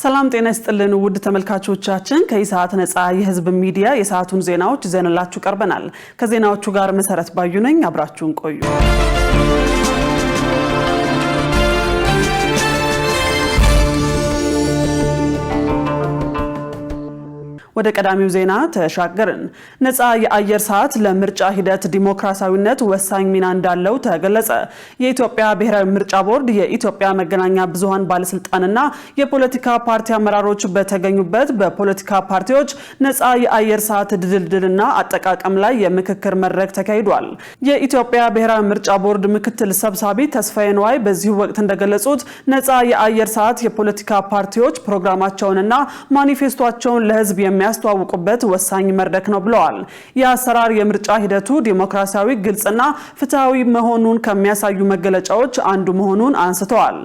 ሰላም ጤና ይስጥልን ውድ ተመልካቾቻችን ከኢሳት ነጻ የህዝብ ሚዲያ የሰዓቱን ዜናዎች ይዘንላችሁ ቀርበናል። ከዜናዎቹ ጋር መሰረት ባዩ ነኝ። አብራችሁን ቆዩ። ወደ ቀዳሚው ዜና ተሻገርን። ነፃ የአየር ሰዓት ለምርጫ ሂደት ዲሞክራሲያዊነት ወሳኝ ሚና እንዳለው ተገለጸ። የኢትዮጵያ ብሔራዊ ምርጫ ቦርድ የኢትዮጵያ መገናኛ ብዙሃን ባለስልጣንና የፖለቲካ ፓርቲ አመራሮች በተገኙበት በፖለቲካ ፓርቲዎች ነፃ የአየር ሰዓት ድልድልና አጠቃቀም ላይ የምክክር መድረክ ተካሂዷል። የኢትዮጵያ ብሔራዊ ምርጫ ቦርድ ምክትል ሰብሳቢ ተስፋዬ ነዋይ በዚህ ወቅት እንደገለጹት ነፃ የአየር ሰዓት የፖለቲካ ፓርቲዎች ፕሮግራማቸውንና ማኒፌስቶአቸውን ለህዝብ ያስተዋውቁበት ወሳኝ መድረክ ነው ብለዋል። የአሰራር የምርጫ ሂደቱ ዲሞክራሲያዊ ግልጽና ፍትሃዊ መሆኑን ከሚያሳዩ መገለጫዎች አንዱ መሆኑን አንስተዋል።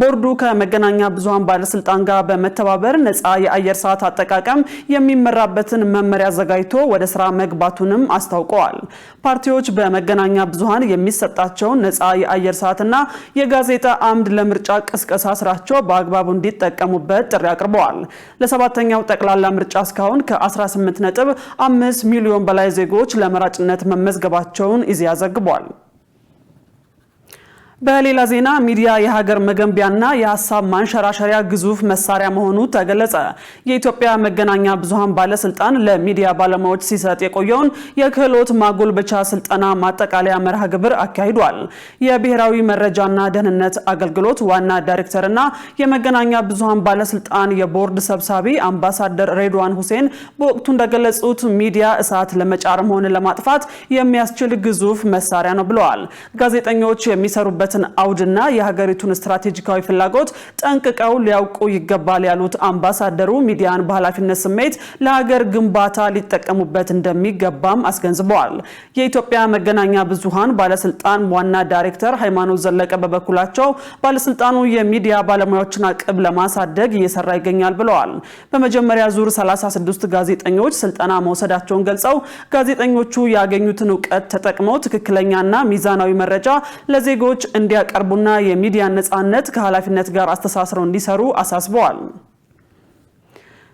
ቦርዱ ከመገናኛ ብዙሃን ባለስልጣን ጋር በመተባበር ነፃ የአየር ሰዓት አጠቃቀም የሚመራበትን መመሪያ አዘጋጅቶ ወደ ስራ መግባቱንም አስታውቀዋል። ፓርቲዎች በመገናኛ ብዙሃን የሚሰጣቸውን ነፃ የአየር ሰዓትና የጋዜጣ አምድ ለምርጫ ቅስቀሳ ስራቸው በአግባቡ እንዲጠቀሙበት ጥሪ አቅርበዋል። ለሰባተኛው ጠቅላላ ምርጫ እስካሁን ከ18.5 ሚሊዮን በላይ ዜጎች ለመራጭነት መመዝገባቸውን ኢዜአ ዘግቧል። በሌላ ዜና ሚዲያ የሀገር መገንቢያና የሐሳብ ማንሸራሸሪያ ግዙፍ መሳሪያ መሆኑ ተገለጸ። የኢትዮጵያ መገናኛ ብዙሃን ባለስልጣን ለሚዲያ ባለሙያዎች ሲሰጥ የቆየውን የክህሎት ማጎልበቻ ስልጠና ማጠቃለያ መርሃ ግብር አካሂዷል። የብሔራዊ መረጃና ደህንነት አገልግሎት ዋና ዳይሬክተርና የመገናኛ ብዙሃን ባለስልጣን የቦርድ ሰብሳቢ አምባሳደር ሬድዋን ሁሴን በወቅቱ እንደገለጹት ሚዲያ እሳት ለመጫርም ሆነ ለማጥፋት የሚያስችል ግዙፍ መሳሪያ ነው ብለዋል። ጋዜጠኞች የሚሰሩበት አውድና የሀገሪቱን ስትራቴጂካዊ ፍላጎት ጠንቅቀው ሊያውቁ ይገባል ያሉት አምባሳደሩ ሚዲያን በኃላፊነት ስሜት ለሀገር ግንባታ ሊጠቀሙበት እንደሚገባም አስገንዝበዋል። የኢትዮጵያ መገናኛ ብዙሃን ባለስልጣን ዋና ዳይሬክተር ሃይማኖት ዘለቀ በበኩላቸው ባለስልጣኑ የሚዲያ ባለሙያዎችን አቅም ለማሳደግ እየሰራ ይገኛል ብለዋል። በመጀመሪያ ዙር 36 ጋዜጠኞች ስልጠና መውሰዳቸውን ገልጸው ጋዜጠኞቹ ያገኙትን ዕውቀት ተጠቅመው ትክክለኛና ሚዛናዊ መረጃ ለዜጎች እንዲያቀርቡና የሚዲያ ነፃነት ከኃላፊነት ጋር አስተሳስረው እንዲሰሩ አሳስበዋል።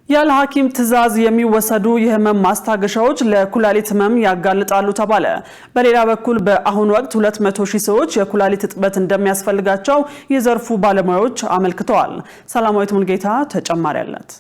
ያለ ሐኪም ትዕዛዝ የሚወሰዱ የህመም ማስታገሻዎች ለኩላሊት ህመም ያጋልጣሉ ተባለ። በሌላ በኩል በአሁኑ ወቅት 200,000 ሰዎች የኩላሊት እጥበት እንደሚያስፈልጋቸው የዘርፉ ባለሙያዎች አመልክተዋል። ሰላማዊት ሙልጌታ ተጨማሪ አላት።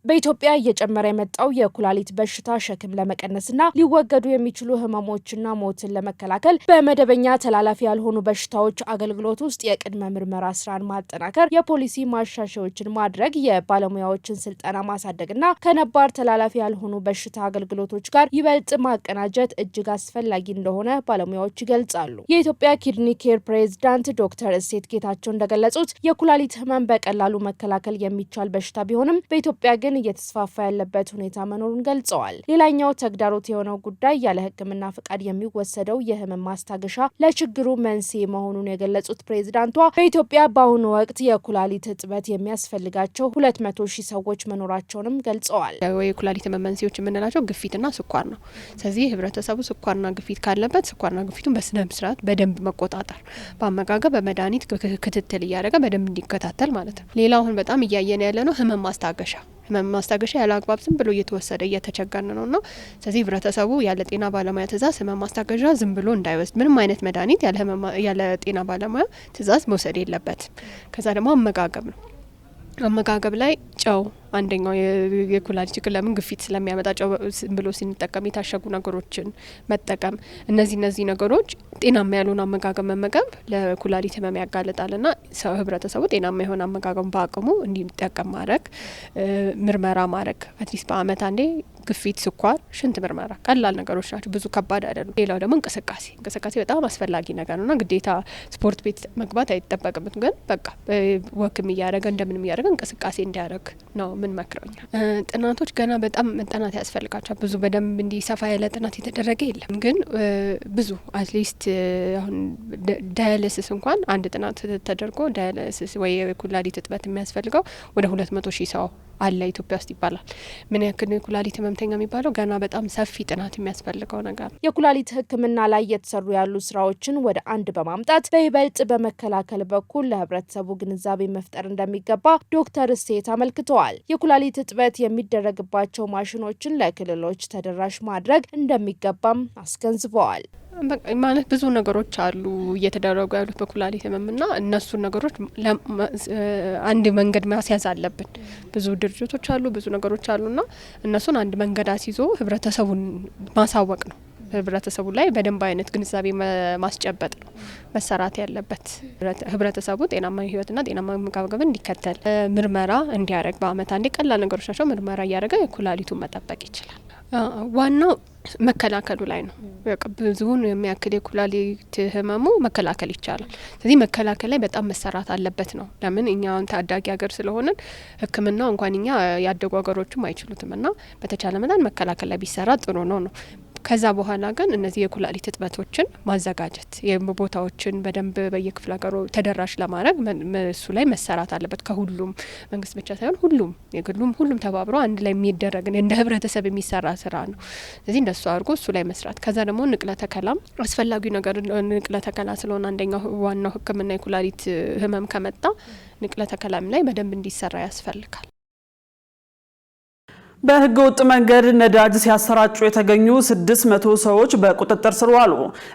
በኢትዮጵያ እየጨመረ የመጣው የኩላሊት በሽታ ሸክም ለመቀነስና ሊወገዱ የሚችሉ ህመሞችና ሞትን ለመከላከል በመደበኛ ተላላፊ ያልሆኑ በሽታዎች አገልግሎት ውስጥ የቅድመ ምርመራ ስራን ማጠናከር፣ የፖሊሲ ማሻሻያዎችን ማድረግ፣ የባለሙያዎችን ስልጠና ማሳደግና ከነባር ተላላፊ ያልሆኑ በሽታ አገልግሎቶች ጋር ይበልጥ ማቀናጀት እጅግ አስፈላጊ እንደሆነ ባለሙያዎች ይገልጻሉ። የኢትዮጵያ ኪድኒ ኬር ፕሬዝዳንት ዶክተር እሴት ጌታቸው እንደገለጹት የኩላሊት ህመም በቀላሉ መከላከል የሚቻል በሽታ ቢሆንም በኢትዮጵያ ግን እየተስፋፋ ያለበት ሁኔታ መኖሩን ገልጸዋል። ሌላኛው ተግዳሮት የሆነው ጉዳይ ያለ ሕክምና ፍቃድ የሚወሰደው የህመም ማስታገሻ ለችግሩ መንስኤ መሆኑን የገለጹት ፕሬዝዳንቷ በኢትዮጵያ በአሁኑ ወቅት የኩላሊት እጥበት የሚያስፈልጋቸው 200,000 ሰዎች መኖራቸውንም ገልጸዋል። የኩላሊት ህመም መንስኤዎች የምንላቸው ግፊትና ስኳር ነው። ስለዚህ ህብረተሰቡ ስኳርና ግፊት ካለበት ስኳርና ግፊቱን በስነ ስርዓት በደንብ መቆጣጠር፣ በአመጋገብ በመድኃኒት ክትትል እያደረገ በደንብ እንዲከታተል ማለት ነው። ሌላው አሁን በጣም እያየን ያለ ነው ህመም ማስታገሻ ያለ አግባብ ዝም ብሎ እየተወሰደ እየተቸገርን ነውና ስለዚህ ህብረተሰቡ ያለ ጤና ባለሙያ ትዕዛዝ ህመም ማስታገሻ ዝም ብሎ እንዳይወስድ፣ ምንም አይነት መድኃኒት ያለ ጤና ባለሙያ ትዕዛዝ መውሰድ የለበትም። ከዛ ደግሞ አመጋገብ ነው። አመጋገብ ላይ ጨው አንደኛው የኩላሊት ችግር ለምን ግፊት ስለሚያመጣ ጨው ብሎ ሲንጠቀም የታሸጉ ነገሮችን መጠቀም፣ እነዚህ ነገሮች ጤናማ ያልሆነ አመጋገብ መመገብ ለኩላሊት ህመም ያጋልጣልና ህብረተሰቡ ጤናማ የሆነ አመጋገብ በአቅሙ እንዲጠቀም ማድረግ፣ ምርመራ ማድረግ አትሊስት በአመት አንዴ ግፊት፣ ስኳር፣ ሽንት ምርመራ ቀላል ነገሮች ናቸው፣ ብዙ ከባድ አይደሉም። ሌላው ደግሞ እንቅስቃሴ በጣም አስፈላጊ ነገር ነውና ግዴታ ስፖርት ቤት መግባት አይጠበቅበትም። ግን በቃ ወክም እያደረገ እንደምንም እያደረገ እንቅስቃሴ እንዲያደርግ ነው ምን መክረውኛ። ጥናቶች ገና በጣም መጠናት ያስፈልጋቸዋል። ብዙ በደንብ እንዲሰፋ ያለ ጥናት የተደረገ የለም። ግን ብዙ አትሊስት አሁን ዳያሊሲስ እንኳን አንድ ጥናት ተደርጎ ዳያሊሲስ ወይ የኩላሊት እጥበት የሚያስፈልገው ወደ 200,000 ሰው አለ ኢትዮጵያ ውስጥ ይባላል። ምን ያክል ኩላሊት ህመምተኛ የሚባለው ገና በጣም ሰፊ ጥናት የሚያስፈልገው ነገር ነው። የኩላሊት ሕክምና ላይ የተሰሩ ያሉ ስራዎችን ወደ አንድ በማምጣት በይበልጥ በመከላከል በኩል ለህብረተሰቡ ግንዛቤ መፍጠር እንደሚገባ ዶክተር እሴት አመልክተዋል። የኩላሊት እጥበት የሚደረግባቸው ማሽኖችን ለክልሎች ተደራሽ ማድረግ እንደሚገባም አስገንዝበዋል። ማለት ብዙ ነገሮች አሉ እየተደረጉ ያሉት በኩላሊት ህመምና እነሱን ነገሮች አንድ መንገድ ማስያዝ አለብን። ብዙ ድርጅቶች አሉ፣ ብዙ ነገሮች አሉና እነሱን አንድ መንገድ አስይዞ ህብረተሰቡን ማሳወቅ ነው። ህብረተሰቡ ላይ በደንብ አይነት ግንዛቤ ማስጨበጥ ነው መሰራት ያለበት። ህብረተሰቡ ጤናማ ህይወትና ጤናማ አመጋገብ እንዲከተል ምርመራ እንዲያደርግ በአመት አንዴ ቀላል ነገሮች ናቸው። ምርመራ እያደረገ የኩላሊቱን መጠበቅ ይችላል። ዋናው መከላከሉ ላይ ነው። ብዙውን የሚያክል የኩላሊት ህመሙ መከላከል ይቻላል። ስለዚህ መከላከል ላይ በጣም መሰራት አለበት ነው። ለምን እኛ ታዳጊ ሀገር ስለሆነን ህክምናው እንኳን እኛ ያደጉ ሀገሮችም አይችሉትምና በተቻለ መጠን መከላከል ላይ ቢሰራ ጥሩ ነው። ከዛ በኋላ ግን እነዚህ የኩላሊት እጥበቶችን ማዘጋጀት የቦታዎችን በደንብ በየክፍለ ሀገሩ ተደራሽ ለማድረግ እሱ ላይ መሰራት አለበት። ከሁሉም መንግስት ብቻ ሳይሆን ሁሉም የግሉም ሁሉም ተባብሮ አንድ ላይ የሚደረግ እንደ ህብረተሰብ የሚሰራ ስራ ነው። ስለዚህ እንደሱ አድርጎ እሱ ላይ መስራት። ከዛ ደግሞ ንቅለ ተከላም አስፈላጊው ነገር ንቅለ ተከላ ስለሆነ አንደኛው ዋናው ህክምና የኩላሊት ህመም ከመጣ ንቅለ ተከላም ላይ በደንብ እንዲሰራ ያስፈልጋል። በህገ ወጥ መንገድ ነዳጅ ሲያሰራጩ የተገኙ 600 ሰዎች በቁጥጥር ስር ዋሉ።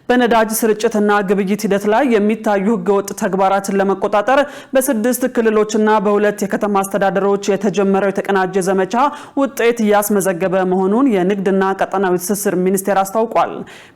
በነዳጅ ስርጭትና ግብይት ሂደት ላይ የሚታዩ ህገ ወጥ ተግባራትን ለመቆጣጠር በ6 ክልሎችና በ2 የከተማ አስተዳደሮች የተጀመረው የተቀናጀ ዘመቻ ውጤት እያስመዘገበ መሆኑን የንግድና ቀጠናዊ ትስስር ሚኒስቴር አስታውቋል።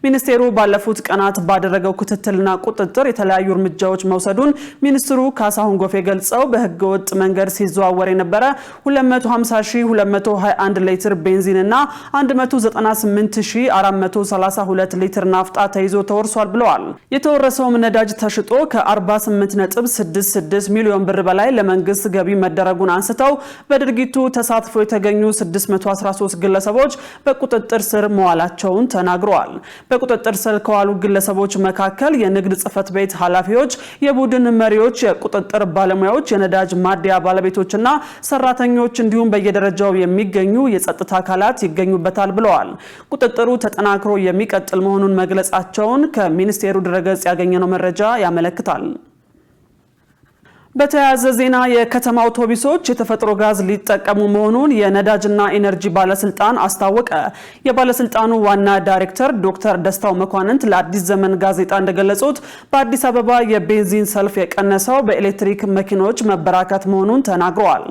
ሚኒስቴሩ ባለፉት ቀናት ባደረገው ክትትልና ቁጥጥር የተለያዩ እርምጃዎች መውሰዱን ሚኒስትሩ ካሳሁን ጎፌ ገልጸው በህገ ወጥ መንገድ ሲዘዋወር የነበረ 250,221 ሊትር ቤንዚን እና 198432 ሊትር ናፍጣ ተይዞ ተወርሷል ብለዋል። የተወረሰውም ነዳጅ ተሽጦ ከ48.66 ሚሊዮን ብር በላይ ለመንግስት ገቢ መደረጉን አንስተው በድርጊቱ ተሳትፎ የተገኙ 613 ግለሰቦች በቁጥጥር ስር መዋላቸውን ተናግረዋል። በቁጥጥር ስር ከዋሉ ግለሰቦች መካከል የንግድ ጽሕፈት ቤት ኃላፊዎች፣ የቡድን መሪዎች፣ የቁጥጥር ባለሙያዎች፣ የነዳጅ ማደያ ባለቤቶችና ሰራተኞች እንዲሁም በየደረጃው የሚገኙ የጸጥታ አካላት ይገኙበታል ብለዋል። ቁጥጥሩ ተጠናክሮ የሚቀጥል መሆኑን መግለጻቸውን ከሚኒስቴሩ ድረገጽ ያገኘነው መረጃ ያመለክታል። በተያያዘ ዜና የከተማ አውቶቡሶች የተፈጥሮ ጋዝ ሊጠቀሙ መሆኑን የነዳጅና ኢነርጂ ባለስልጣን አስታወቀ። የባለስልጣኑ ዋና ዳይሬክተር ዶክተር ደስታው መኳንንት ለአዲስ ዘመን ጋዜጣ እንደገለጹት በአዲስ አበባ የቤንዚን ሰልፍ የቀነሰው በኤሌክትሪክ መኪኖች መበራከት መሆኑን ተናግረዋል።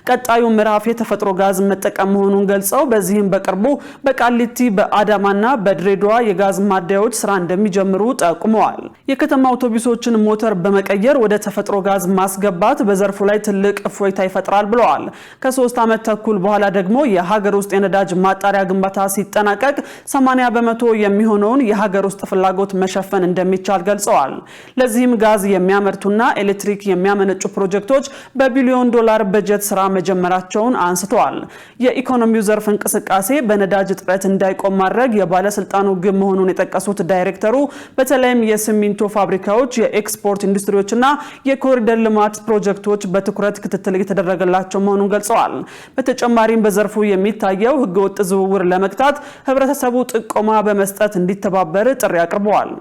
ቀጣዩ ምዕራፍ የተፈጥሮ ጋዝ መጠቀም መሆኑን ገልጸው በዚህም በቅርቡ በቃሊቲ በአዳማና በድሬዳዋ የጋዝ ማደያዎች ስራ እንደሚጀምሩ ጠቁመዋል። የከተማ አውቶቡሶችን ሞተር በመቀየር ወደ ተፈጥሮ ጋዝ ገባት በዘርፉ ላይ ትልቅ እፎይታ ይፈጥራል ብለዋል። ከ3 ዓመት ተኩል በኋላ ደግሞ የሀገር ውስጥ የነዳጅ ማጣሪያ ግንባታ ሲጠናቀቅ 80% የሚሆነውን የሀገር ውስጥ ፍላጎት መሸፈን እንደሚቻል ገልጸዋል። ለዚህም ጋዝ የሚያመርቱና ኤሌክትሪክ የሚያመነጩ ፕሮጀክቶች በቢሊዮን ዶላር በጀት ስራ መጀመራቸውን አንስተዋል። የኢኮኖሚው ዘርፍ እንቅስቃሴ በነዳጅ እጥረት እንዳይቆም ማድረግ የባለስልጣኑ ግብ መሆኑን የጠቀሱት ዳይሬክተሩ በተለይም የሲሚንቶ ፋብሪካዎች፣ የኤክስፖርት ኢንዱስትሪዎችና የኮሪደር ልማት ፕሮጀክቶች በትኩረት ክትትል እየተደረገላቸው መሆኑን ገልጸዋል። በተጨማሪም በዘርፉ የሚታየው ህገወጥ ዝውውር ለመግታት ህብረተሰቡ ጥቆማ በመስጠት እንዲተባበር ጥሪ አቅርበዋል።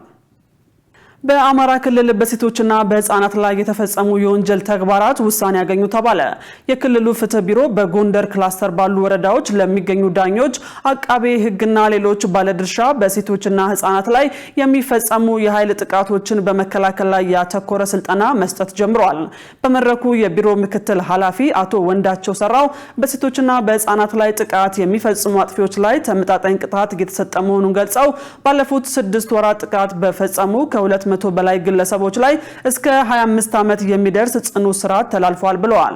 በአማራ ክልል በሴቶችና በህፃናት ላይ የተፈጸሙ የወንጀል ተግባራት ውሳኔ ያገኙ ተባለ። የክልሉ ፍትህ ቢሮ በጎንደር ክላስተር ባሉ ወረዳዎች ለሚገኙ ዳኞች፣ አቃቤ ህግና ሌሎች ባለድርሻ በሴቶችና ህፃናት ላይ የሚፈጸሙ የኃይል ጥቃቶችን በመከላከል ላይ ያተኮረ ስልጠና መስጠት ጀምረዋል። በመድረኩ የቢሮ ምክትል ኃላፊ አቶ ወንዳቸው ሰራው በሴቶችና በህፃናት ላይ ጥቃት የሚፈጽሙ አጥፊዎች ላይ ተመጣጣኝ ቅጣት እየተሰጠ መሆኑን ገልጸው ባለፉት 6 ወራት ጥቃት በፈጸሙ ከ200 በላይ ግለሰቦች ላይ እስከ 25 ዓመት የሚደርስ ጽኑ እስራት ተላልፏል ብለዋል።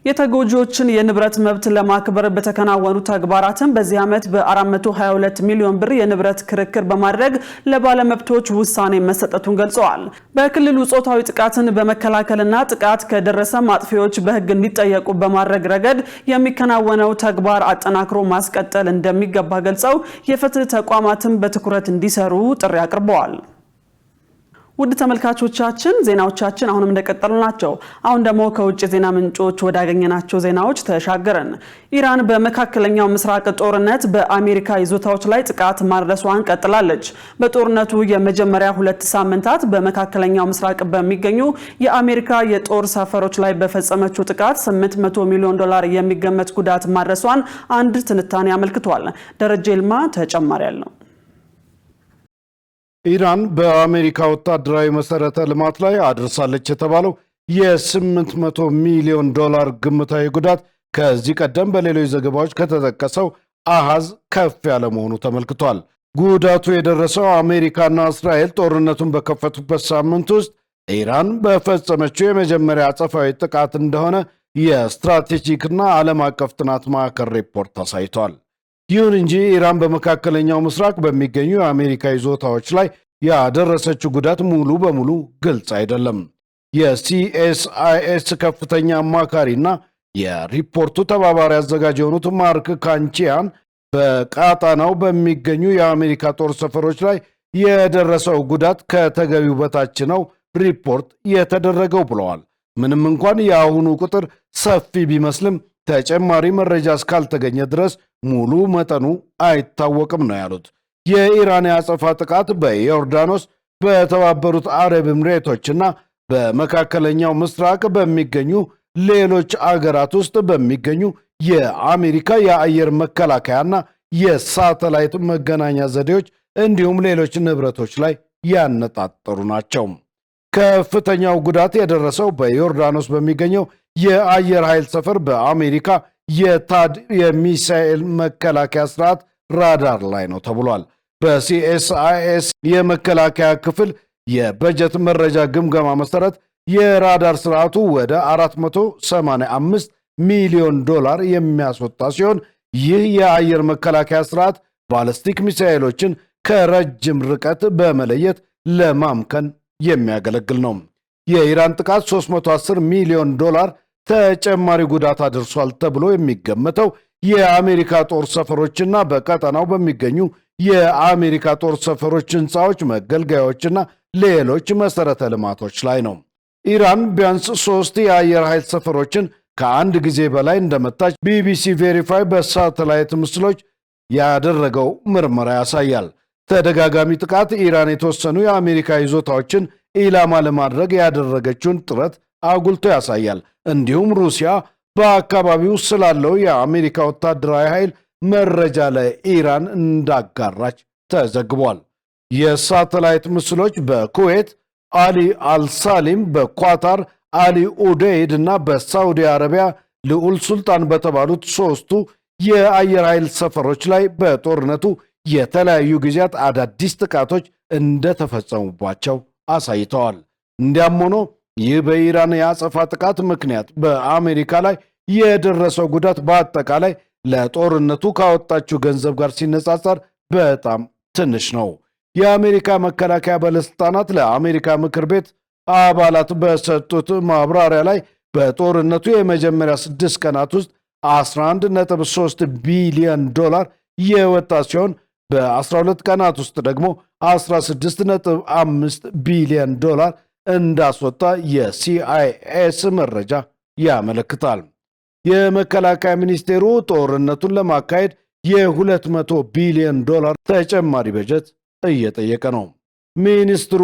የተጎጂዎችን የንብረት መብት ለማክበር በተከናወኑ ተግባራትን በዚህ ዓመት በ422 ሚሊዮን ብር የንብረት ክርክር በማድረግ ለባለመብቶች ውሳኔ መሰጠቱን ገልጸዋል። በክልሉ ጾታዊ ጥቃትን በመከላከልና ጥቃት ከደረሰ አጥፊዎች በህግ እንዲጠየቁ በማድረግ ረገድ የሚከናወነው ተግባር አጠናክሮ ማስቀጠል እንደሚገባ ገልጸው የፍትህ ተቋማትን በትኩረት እንዲሰሩ ጥሪ አቅርበዋል። ውድ ተመልካቾቻችን ዜናዎቻችን አሁንም እንደቀጠሉ ናቸው። አሁን ደግሞ ከውጭ ዜና ምንጮች ወዳገኘናቸው ዜናዎች ተሻገርን። ኢራን በመካከለኛው ምስራቅ ጦርነት በአሜሪካ ይዞታዎች ላይ ጥቃት ማድረሷን ቀጥላለች። በጦርነቱ የመጀመሪያ 2 ሳምንታት በመካከለኛው ምስራቅ በሚገኙ የአሜሪካ የጦር ሰፈሮች ላይ በፈጸመችው ጥቃት $800 ሚሊዮን የሚገመት ጉዳት ማድረሷን አንድ ትንታኔ አመልክቷል። ደረጀ ይልማ ተጨማሪ ያለው። ኢራን በአሜሪካ ወታደራዊ መሰረተ ልማት ላይ አድርሳለች የተባለው የ$800 ሚሊዮን ግምታዊ ጉዳት ከዚህ ቀደም በሌሎች ዘገባዎች ከተጠቀሰው አሃዝ ከፍ ያለ መሆኑ ተመልክቷል። ጉዳቱ የደረሰው አሜሪካና እስራኤል ጦርነቱን በከፈቱበት ሳምንት ውስጥ ኢራን በፈጸመችው የመጀመሪያ አጸፋዊ ጥቃት እንደሆነ የስትራቴጂክና ዓለም አቀፍ ጥናት ማዕከል ሪፖርት አሳይቷል። ይሁን እንጂ ኢራን በመካከለኛው ምስራቅ በሚገኙ የአሜሪካ ይዞታዎች ላይ ያደረሰችው ጉዳት ሙሉ በሙሉ ግልጽ አይደለም። የሲኤስአይኤስ ከፍተኛ አማካሪና የሪፖርቱ ተባባሪ አዘጋጅ የሆኑት ማርክ ካንቺያን በቀጣናው በሚገኙ የአሜሪካ ጦር ሰፈሮች ላይ የደረሰው ጉዳት ከተገቢው በታች ነው ሪፖርት የተደረገው ብለዋል። ምንም እንኳን የአሁኑ ቁጥር ሰፊ ቢመስልም ተጨማሪ መረጃ እስካልተገኘ ድረስ ሙሉ መጠኑ አይታወቅም ነው ያሉት። የኢራን የአጸፋ ጥቃት በዮርዳኖስ፣ በተባበሩት አረብ ኤምሬቶችና በመካከለኛው ምስራቅ በሚገኙ ሌሎች አገራት ውስጥ በሚገኙ የአሜሪካ የአየር መከላከያና የሳተላይት መገናኛ ዘዴዎች እንዲሁም ሌሎች ንብረቶች ላይ ያነጣጠሩ ናቸው። ከፍተኛው ጉዳት የደረሰው በዮርዳኖስ በሚገኘው የአየር ኃይል ሰፈር በአሜሪካ የታድ የሚሳኤል መከላከያ ስርዓት ራዳር ላይ ነው ተብሏል። በሲኤስአይኤስ የመከላከያ ክፍል የበጀት መረጃ ግምገማ መሰረት የራዳር ስርዓቱ ወደ $485 ሚሊዮን የሚያስወጣ ሲሆን ይህ የአየር መከላከያ ስርዓት ባለስቲክ ሚሳኤሎችን ከረጅም ርቀት በመለየት ለማምከን የሚያገለግል ነው። የኢራን ጥቃት $310 ሚሊዮን ተጨማሪ ጉዳት አድርሷል ተብሎ የሚገመተው የአሜሪካ ጦር ሰፈሮችና በቀጠናው በሚገኙ የአሜሪካ ጦር ሰፈሮች ህንፃዎች፣ መገልገያዎችና ሌሎች መሰረተ ልማቶች ላይ ነው። ኢራን ቢያንስ 3 የአየር ኃይል ሰፈሮችን ከአንድ ጊዜ በላይ እንደመታች ቢቢሲ ቬሪፋይ በሳተላይት ምስሎች ያደረገው ምርመራ ያሳያል። ተደጋጋሚ ጥቃት ኢራን የተወሰኑ የአሜሪካ ይዞታዎችን ኢላማ ለማድረግ ያደረገችውን ጥረት አጉልቶ ያሳያል። እንዲሁም ሩሲያ በአካባቢው ስላለው የአሜሪካ ወታደራዊ ኃይል መረጃ ለኢራን እንዳጋራች ተዘግቧል። የሳተላይት ምስሎች በኩዌት አሊ አልሳሊም፣ በኳታር አሊ ኡደይድ እና በሳዑዲ አረቢያ ልዑል ሱልጣን በተባሉት 3ቱ የአየር ኃይል ሰፈሮች ላይ በጦርነቱ የተለያዩ ጊዜያት አዳዲስ ጥቃቶች እንደተፈጸሙባቸው አሳይተዋል። እንዲያም ሆኖ ይህ በኢራን የአጸፋ ጥቃት ምክንያት በአሜሪካ ላይ የደረሰው ጉዳት በአጠቃላይ ለጦርነቱ ካወጣችው ገንዘብ ጋር ሲነጻጸር በጣም ትንሽ ነው። የአሜሪካ መከላከያ ባለስልጣናት ለአሜሪካ ምክር ቤት አባላት በሰጡት ማብራሪያ ላይ በጦርነቱ የመጀመሪያ 6 ቀናት ውስጥ $11.3 ቢሊዮን የወጣ ሲሆን በ12 ቀናት ውስጥ ደግሞ $16.5 ቢሊዮን እንዳስወጣ የሲአይኤስ መረጃ ያመለክታል። የመከላከያ ሚኒስቴሩ ጦርነቱን ለማካሄድ የ$200 ቢሊዮን ተጨማሪ በጀት እየጠየቀ ነው። ሚኒስትሩ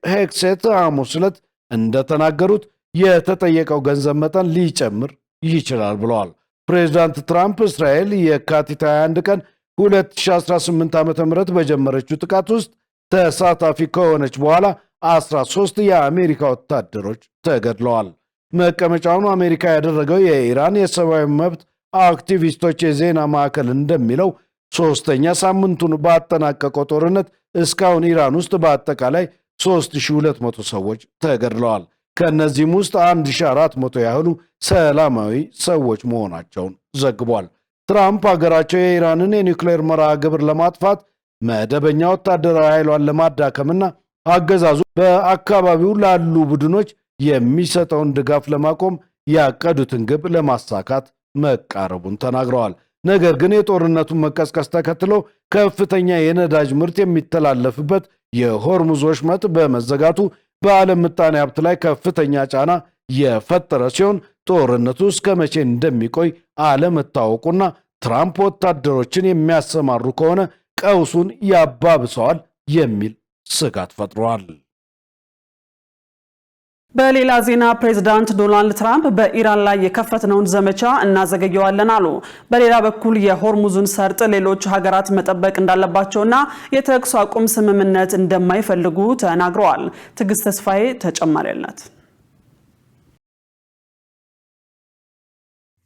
ሄክሴት ሐሙስ ዕለት እንደተናገሩት የተጠየቀው ገንዘብ መጠን ሊጨምር ይችላል ብለዋል። ፕሬዚዳንት ትራምፕ እስራኤል የካቲት 21 ቀን 2018 ዓ.ም በጀመረችው ጥቃት ውስጥ ተሳታፊ ከሆነች በኋላ 13 የአሜሪካ ወታደሮች ተገድለዋል። መቀመጫውን አሜሪካ ያደረገው የኢራን የሰብአዊ መብት አክቲቪስቶች የዜና ማዕከል እንደሚለው 3ኛ ሳምንቱን ባጠናቀቀው ጦርነት እስካሁን ኢራን ውስጥ በአጠቃላይ 3200 ሰዎች ተገድለዋል። ከእነዚህም ውስጥ 1400 ያህሉ ሰላማዊ ሰዎች መሆናቸውን ዘግቧል። ትራምፕ ሀገራቸው የኢራንን የኒውክሌር መርሃ ግብር ለማጥፋት መደበኛ ወታደራዊ ኃይሏን ለማዳከምና አገዛዙ በአካባቢው ላሉ ቡድኖች የሚሰጠውን ድጋፍ ለማቆም ያቀዱትን ግብ ለማሳካት መቃረቡን ተናግረዋል። ነገር ግን የጦርነቱን መቀስቀስ ተከትሎ ከፍተኛ የነዳጅ ምርት የሚተላለፍበት የሆርሙዝ ወሽመጥ በመዘጋቱ በዓለም ምጣኔ ሀብት ላይ ከፍተኛ ጫና የፈጠረ ሲሆን ጦርነቱ እስከ መቼ እንደሚቆይ አለመታወቁና ትራምፕ ወታደሮችን የሚያሰማሩ ከሆነ ቀውሱን ያባብሰዋል የሚል ስጋት ፈጥሯል። በሌላ ዜና ፕሬዝዳንት ዶናልድ ትራምፕ በኢራን ላይ የከፈትነውን ዘመቻ እናዘገየዋለን አሉ። በሌላ በኩል የሆርሙዝን ሰርጥ ሌሎች ሀገራት መጠበቅ እንዳለባቸውና የተኩስ አቁም ስምምነት እንደማይፈልጉ ተናግረዋል። ትዕግስት ተስፋዬ ተጨማሪ አላት።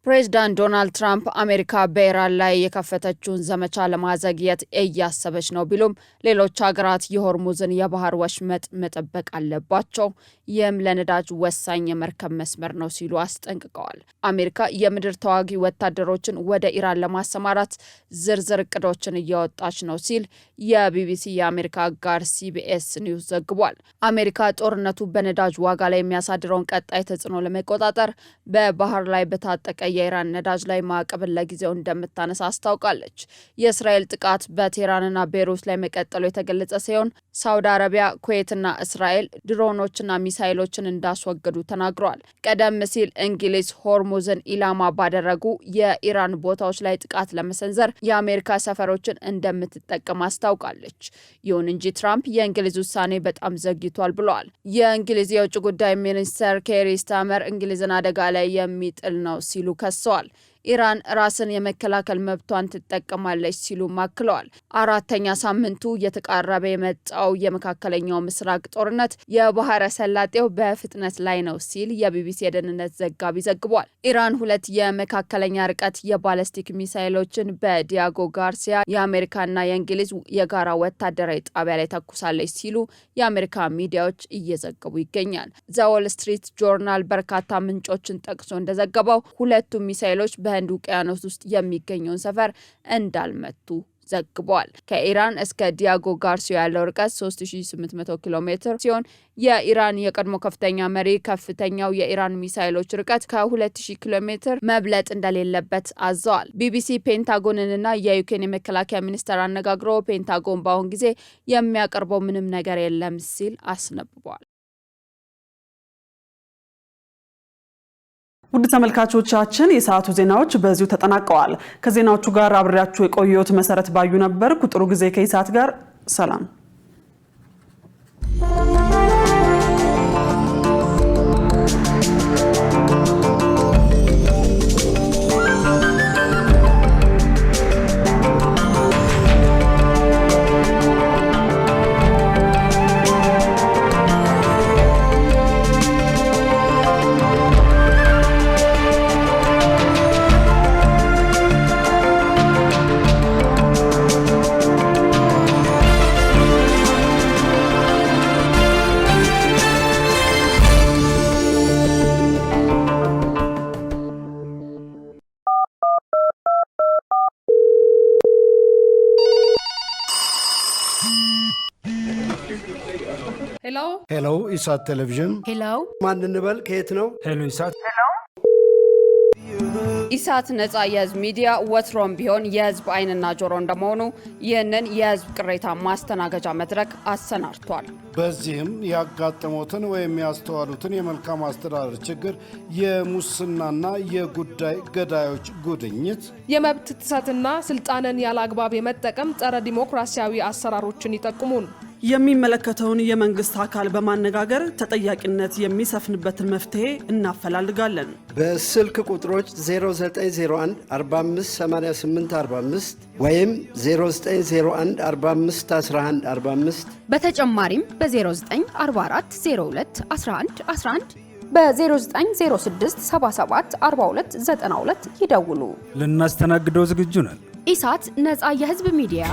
ፕሬዝዳንት ዶናልድ ትራምፕ አሜሪካ በኢራን ላይ የከፈተችውን ዘመቻ ለማዘግየት እያሰበች ነው ቢሉም ሌሎች ሀገራት የሆርሙዝን የባህር ወሽመጥ መጠበቅ አለባቸው፣ ይህም ለነዳጅ ወሳኝ የመርከብ መስመር ነው ሲሉ አስጠንቅቀዋል። አሜሪካ የምድር ተዋጊ ወታደሮችን ወደ ኢራን ለማሰማራት ዝርዝር እቅዶችን እያወጣች ነው ሲል የቢቢሲ የአሜሪካ አጋር ሲቢኤስ ኒውስ ዘግቧል። አሜሪካ ጦርነቱ በነዳጅ ዋጋ ላይ የሚያሳድረውን ቀጣይ ተጽዕኖ ለመቆጣጠር በባህር ላይ በታጠቀ የኢራን ነዳጅ ላይ ማዕቀብን ለጊዜው እንደምታነሳ አስታውቃለች። የእስራኤል ጥቃት በቴህራንና ቤይሩት ላይ መቀጠሉ የተገለጸ ሲሆን ሳውዲ አረቢያ፣ ኩዌትና እስራኤል ድሮኖችና ሚሳይሎችን እንዳስወገዱ ተናግረዋል። ቀደም ሲል እንግሊዝ ሆርሙዝን ኢላማ ባደረጉ የኢራን ቦታዎች ላይ ጥቃት ለመሰንዘር የአሜሪካ ሰፈሮችን እንደምትጠቀም አስታውቃለች። ይሁን እንጂ ትራምፕ የእንግሊዝ ውሳኔ በጣም ዘግይቷል ብለዋል። የእንግሊዝ የውጭ ጉዳይ ሚኒስትር ኬሪ ስታመር እንግሊዝን አደጋ ላይ የሚጥል ነው ሲሉ ከሰዋል። ኢራን ራስን የመከላከል መብቷን ትጠቀማለች ሲሉ አክለዋል። አራተኛ ሳምንቱ የተቃረበ የመጣው የመካከለኛው ምስራቅ ጦርነት የባህረ ሰላጤው በፍጥነት ላይ ነው ሲል የቢቢሲ የደህንነት ዘጋቢ ዘግቧል። ኢራን 2 የመካከለኛ ርቀት የባለስቲክ ሚሳይሎችን በዲያጎ ጋርሲያ የአሜሪካና የእንግሊዝ የጋራ ወታደራዊ ጣቢያ ላይ ተኩሳለች ሲሉ የአሜሪካ ሚዲያዎች እየዘገቡ ይገኛል። ዘ ዎል ስትሪት ጆርናል በርካታ ምንጮችን ጠቅሶ እንደዘገበው ሁለቱም ሚሳይሎች በህንድ ውቅያኖስ ውስጥ የሚገኘውን ሰፈር እንዳልመቱ ዘግቧል። ከኢራን እስከ ዲያጎ ጋርሲያ ያለው ርቀት 3800 ኪሎ ሜትር ሲሆን የኢራን የቀድሞ ከፍተኛ መሪ ከፍተኛው የኢራን ሚሳይሎች ርቀት ከ2000 ኪሎ ሜትር መብለጥ እንደሌለበት አዘዋል። ቢቢሲ ፔንታጎንንና የዩክሬን የመከላከያ ሚኒስቴር አነጋግሮ ፔንታጎን በአሁን ጊዜ የሚያቀርበው ምንም ነገር የለም ሲል አስነብቧል። ውድ ተመልካቾቻችን የሰዓቱ ዜናዎች በዚሁ ተጠናቀዋል። ከዜናዎቹ ጋር አብሬያችሁ የቆየሁት መሰረት ባዩ ነበር። ጥሩ ጊዜ ከኢሳት ጋር ሰላም። ሄሎ ኢሳት ቴሌቪዥን። ሄሎ ማን እንበል? ከየት ነው? ሄሎ ኢሳት። ኢሳት ነጻ የህዝብ ሚዲያ ወትሮም ቢሆን የህዝብ አይንና ጆሮ እንደመሆኑ ይህንን የህዝብ ቅሬታ ማስተናገጃ መድረክ አሰናድቷል። በዚህም ያጋጠሙትን ወይም ያስተዋሉትን የመልካም አስተዳደር ችግር፣ የሙስናና የጉዳይ ገዳዮች ጉድኝት፣ የመብት ጥሰትና ስልጣንን ያለ አግባብ የመጠቀም ጸረ ዲሞክራሲያዊ አሰራሮችን ይጠቁሙን። የሚመለከተውን የመንግስት አካል በማነጋገር ተጠያቂነት የሚሰፍንበትን መፍትሄ እናፈላልጋለን። በስልክ ቁጥሮች 0901 4588 45 ወይም 0901 45 11 45 በተጨማሪም በ0944 02 11 11 በ0906 77 42 92 ይደውሉ። ልናስተናግደው ዝግጁ ነን። ኢሳት ነጻ የህዝብ ሚዲያ